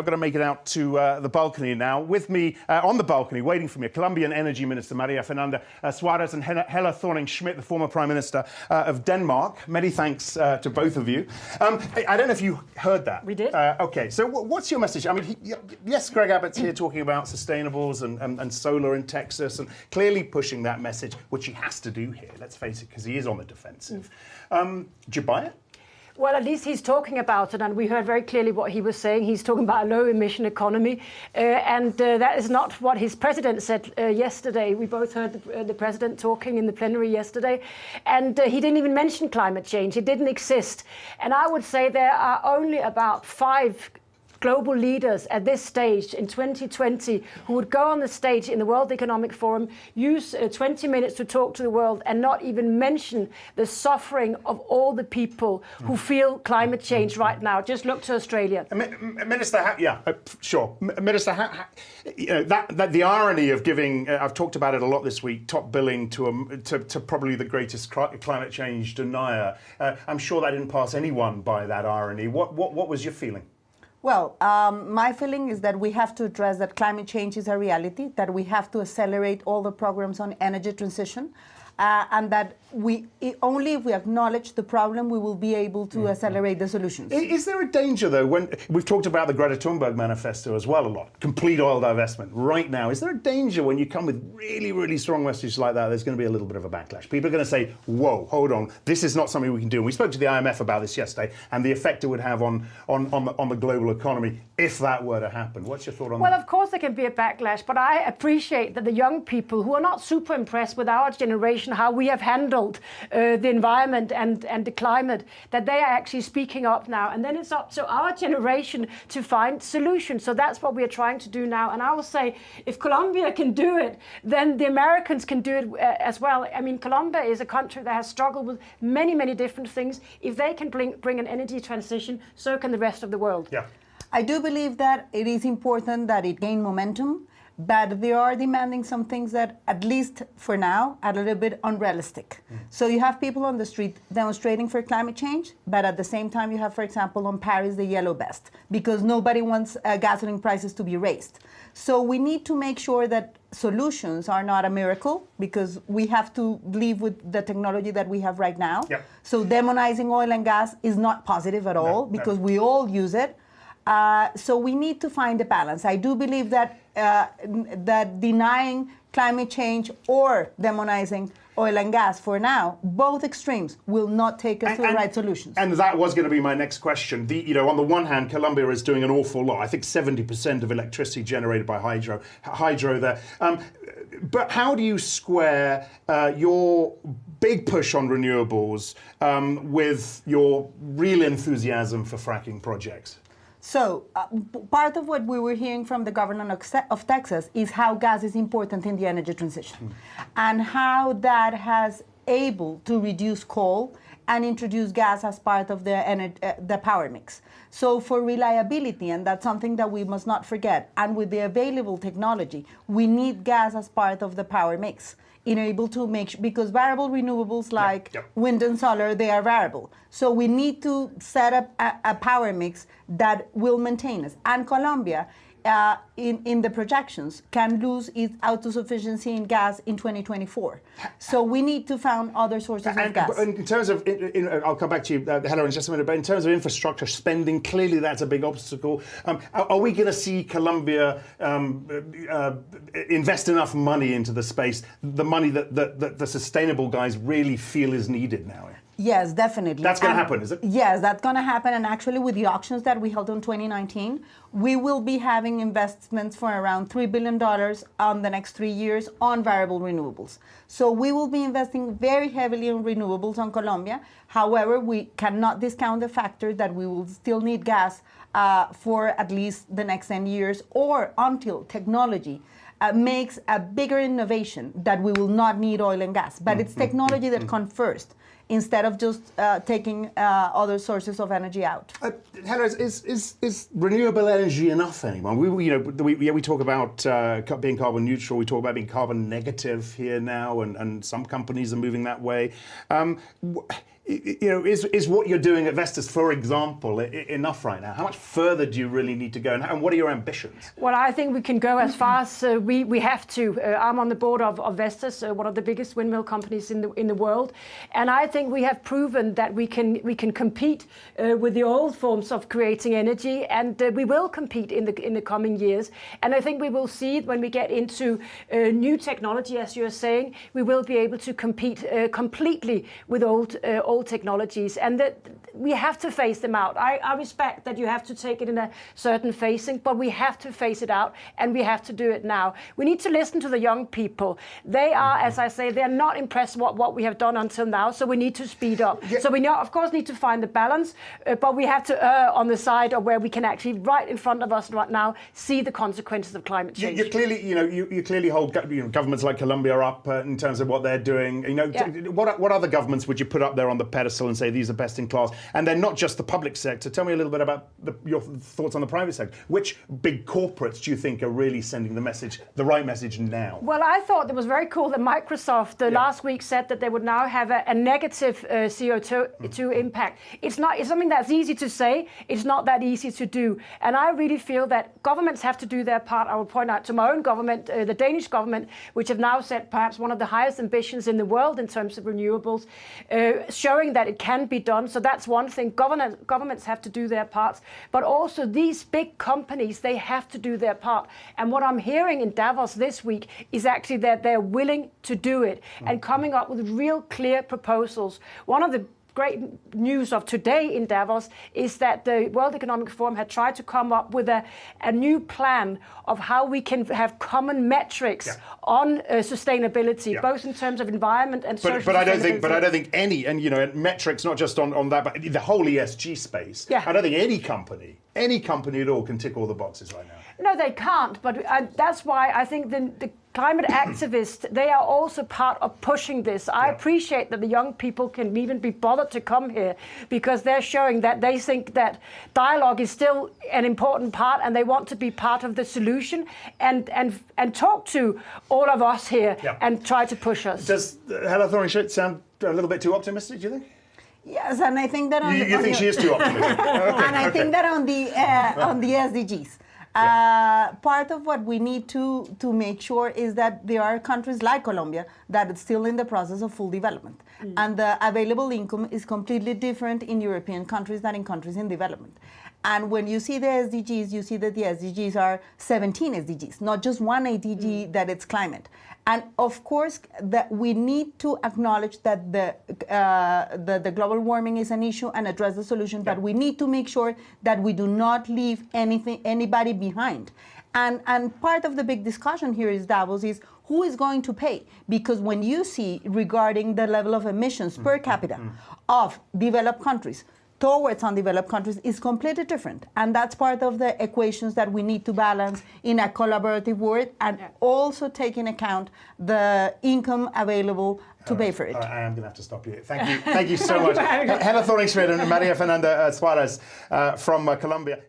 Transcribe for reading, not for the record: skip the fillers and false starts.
I've got to make it out to the balcony now. With me on the balcony, waiting for me, Colombian Energy Minister María Fernanda Suárez and Helle Thorning-Schmidt, the former Prime Minister of Denmark. Many thanks to both of you. I don't know if you heard that. We did. Okay, so what's your message? I mean, yes, Greg Abbott's here talking about sustainables and solar in Texas and clearly pushing that message, which he has to do here, let's face it, because he is on the defensive. Do you buy it? Well, at least he's talking about it, and we heard very clearly what he was saying. He's talking about a low-emission economy, and that is not what his president said yesterday. We both heard the president talking in the plenary yesterday, and he didn't even mention climate change. It didn't exist. And I would say there are only about 5 global leaders at this stage in 2020 who would go on the stage in the World Economic Forum, use 20 minutes to talk to the world and not even mention the suffering of all the people who feel climate change right now. Just look to Australia. Minister, sure. Minister, you know, that the irony of giving, I've talked about it a lot this week, top billing to probably the greatest climate change denier. I'm sure that didn't pass anyone by, that irony. What was your feeling? Well, my feeling is that we have to address that climate change is a reality, that we have to accelerate all the programs on energy transition, and that only if we acknowledge the problem, we will be able to accelerate the solutions. Is there a danger, though, when we've talked about the Greta Thunberg manifesto as well a lot, complete oil divestment right now, is there a danger when you come with really, really strong messages like that, there's going to be a little bit of a backlash? People are going to say, whoa, hold on, this is not something we can do. And we spoke to the IMF about this yesterday and the effect it would have on the global economy if that were to happen. What's your thought on that? Well, of course there can be a backlash, but I appreciate that the young people who are not super impressed with our generation, how we have handled the environment and the climate, that they are actually speaking up now. And then it's up to our generation to find solutions. So that's what we are trying to do now. And I will say, if Colombia can do it, then the Americans can do it as well. I mean, Colombia is a country that has struggled with many, many different things. If they can bring an energy transition, so can the rest of the world. Yeah. I do believe that it is important that it gain momentum, but they are demanding some things that, at least for now, are a little bit unrealistic. So you have people on the street demonstrating for climate change, but at the same time you have, for example, on Paris, the yellow vest, because nobody wants gasoline prices to be raised. So we need to make sure that solutions are not a miracle, because we have to live with the technology that we have right now. Yep. So demonizing oil and gas is not positive at all, because we all use it. So we need to find a balance. I do believe that that denying climate change or demonizing oil and gas for now, both extremes, will not take us to the right solutions. And that was going to be my next question. On the one hand, Colombia is doing an awful lot. I think 70% of electricity generated by hydro there. But how do you square your big push on renewables with your real enthusiasm for fracking projects? So part of what we were hearing from the governor of Texas is how gas is important in the energy transition and how that has able to reduce coal and introduce gas as part of the power mix. So for reliability, and that's something that we must not forget, and with the available technology, we need gas as part of the power mix. Able to make, because variable renewables like wind and solar, they are variable. So we need to set up a power mix that will maintain us. And Colombia, in the projections, can lose its autosufficiency in gas in 2024. So we need to find other sources of gas. In terms of, I'll come back to you, Helle, in just a minute, but in terms of infrastructure spending, clearly that's a big obstacle. Are we going to see Colombia invest enough money into the space, the money that the sustainable guys really feel is needed now? Yes, definitely. That's going to happen, is it? Yes, that's going to happen. And actually, with the auctions that we held in 2019, we will be having investments for around $3 billion on the next 3 years on variable renewables. So we will be investing very heavily in renewables on Colombia. However, we cannot discount the factor that we will still need gas for at least the next 10 years, or until technology makes a bigger innovation that we will not need oil and gas. But it's technology that comes first. instead of just taking other sources of energy out. Hela, is renewable energy enough anymore? We talk about being carbon neutral. We talk about being carbon negative here now, and some companies are moving that way. Is what you're doing at Vestas, for example, enough right now? How much further do you really need to go, and what are your ambitions? Well, I think we can go as far as we have to. I'm on the board of Vestas, one of the biggest windmill companies in the world, and I think we have proven that we can compete with the old forms of creating energy, and we will compete in the coming years. And I think we will see when we get into new technology, as you're saying, we will be able to compete completely with old technologies, and that we have to phase them out. I respect that you have to take it in a certain phasing, but we have to phase it out, and we have to do it now. We need to listen to the young people. They are, as I say, they're not impressed what we have done until now, so we need to speed up. Yeah. So we of course need to find the balance, but we have to err on the side of where we can actually, right in front of us right now, see the consequences of climate change. You clearly, you clearly hold governments like Colombia up in terms of what they're doing. What other governments would you put up there on the pedestal and say these are best in class? And then not just the public sector. Tell me a little bit about your thoughts on the private sector. Which big corporates do you think are really sending the right message now? Well, I thought it was very cool that Microsoft last week said that they would now have a negative CO2 impact. It's something that's easy to say. It's not that easy to do. And I really feel that governments have to do their part. I will point out to my own government, the Danish government, which have now set perhaps one of the highest ambitions in the world in terms of renewables, showing that it can be done. So that's one thing. Governments have to do their parts, but also these big companies, they have to do their part. And what I'm hearing in Davos this week is actually that they're willing to do it and coming up with real clear proposals. One of the great news of today in Davos is that the World Economic Forum had tried to come up with a new plan of how we can have common metrics on sustainability, both in terms of environment and social sustainability. But I don't think any, and metrics not just on that, but the whole ESG space. Yeah. I don't think any company at all can tick all the boxes right now. No, they can't. But that's why I think the climate activists, they are also part of pushing this. I appreciate that the young people can even be bothered to come here because they're showing that they think that dialogue is still an important part and they want to be part of the solution and talk to all of us here and try to push us. Does Hela Thorning-Schmidt sound a little bit too optimistic, do you think? Yes, and I think that you think she is too optimistic. And I think that on the SDGs. Part of what we need to make sure is that there are countries like Colombia that are still in the process of full development. And the available income is completely different in European countries than in countries in development. And when you see the SDGs, you see that the SDGs are 17 SDGs, not just one SDG that it's climate. And of course, that we need to acknowledge that the global warming is an issue and address the solution, but we need to make sure that we do not leave anybody behind. And part of the big discussion here is Davos is who is going to pay? Because when you see regarding the level of emissions per capita of developed countries towards undeveloped countries is completely different. And that's part of the equations that we need to balance in a collaborative world and also take into account the income available to pay for it. All right, I am going to have to stop you. Thank you so much. Hela Thorning-Schmidt and María Fernanda Suárez from Colombia.